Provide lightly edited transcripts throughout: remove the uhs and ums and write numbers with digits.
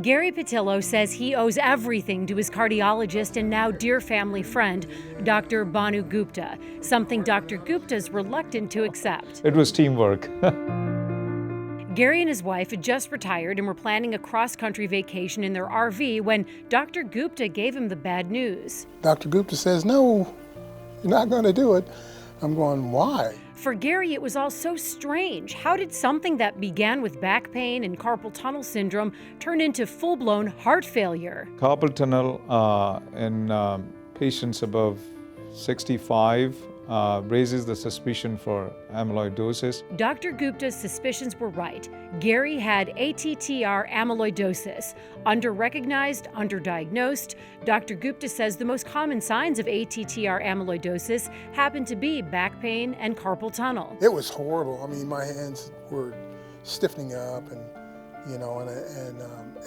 Gary Patillo says he owes everything to his cardiologist and now dear family friend, Dr. Banu Gupta, something Dr. Gupta is reluctant to accept. It was teamwork. Gary and his wife had just retired and were planning a cross-country vacation in their RV when Dr. Gupta gave him the bad news. Dr. Gupta says, no, you're not going to do it. I'm going, why? For Gary, it was all so strange. How did something that began with back pain and carpal tunnel syndrome turn into full-blown heart failure? Carpal tunnel in patients above 65 raises the suspicion for amyloidosis. Dr. Gupta's suspicions were right. Gary had ATTR amyloidosis. Under-recognized, underdiagnosed, Dr. Gupta says the most common signs of ATTR amyloidosis happen to be back pain and carpal tunnel. It was horrible. I mean, my hands were stiffening up and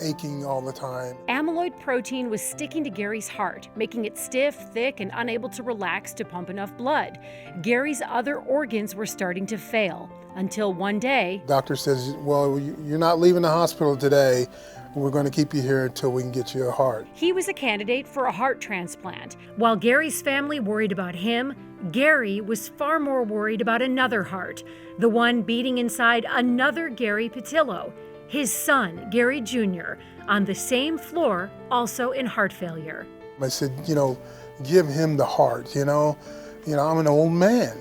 aching all the time. Amyloid protein was sticking to Gary's heart, making it stiff, thick, and unable to relax to pump enough blood. Gary's other organs were starting to fail, until one day... Doctor says, well, you're not leaving the hospital today. We're going to keep you here until we can get you a heart. He was a candidate for a heart transplant. While Gary's family worried about him, Gary was far more worried about another heart, the one beating inside another Gary Patillo, his son, Gary Jr., on the same floor, also in heart failure. I said, give him the heart, I'm an old man,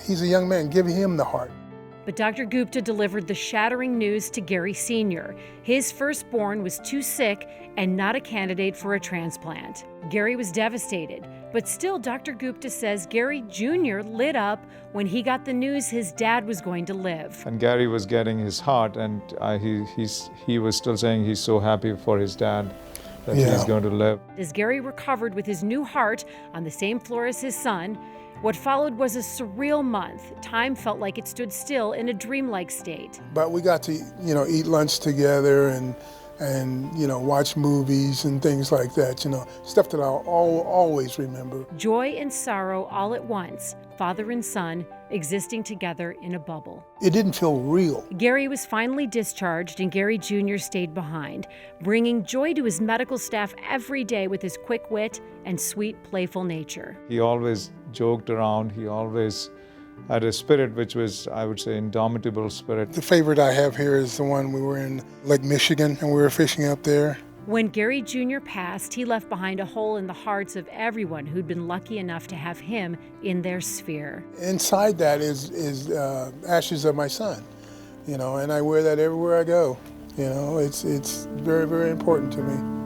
he's a young man, give him the heart. But Dr. Gupta delivered the shattering news to Gary Sr. His firstborn was too sick and not a candidate for a transplant. Gary was devastated, but still Dr. Gupta says Gary Jr. lit up when he got the news his dad was going to live. And Gary was getting his heart, and he was still saying he's so happy for his dad that he's going to live. As Gary recovered with his new heart on the same floor as his son, what followed was a surreal month. Time felt like it stood still in a dreamlike state. But we got to, eat lunch together and watch movies and things like that, stuff that I'll always remember. Joy and sorrow all at once, father and son existing together in a bubble. It didn't feel real. Gary was finally discharged and Gary Jr. stayed behind, bringing joy to his medical staff every day with his quick wit and sweet, playful nature. He always joked around. He always had a spirit which was, I would say, indomitable spirit. The favorite I have here is the one we were in Lake Michigan and we were fishing up there. When Gary Jr. passed, he left behind a hole in the hearts of everyone who'd been lucky enough to have him in their sphere. Inside that is ashes of my son, and I wear that everywhere I go. It's very, very important to me.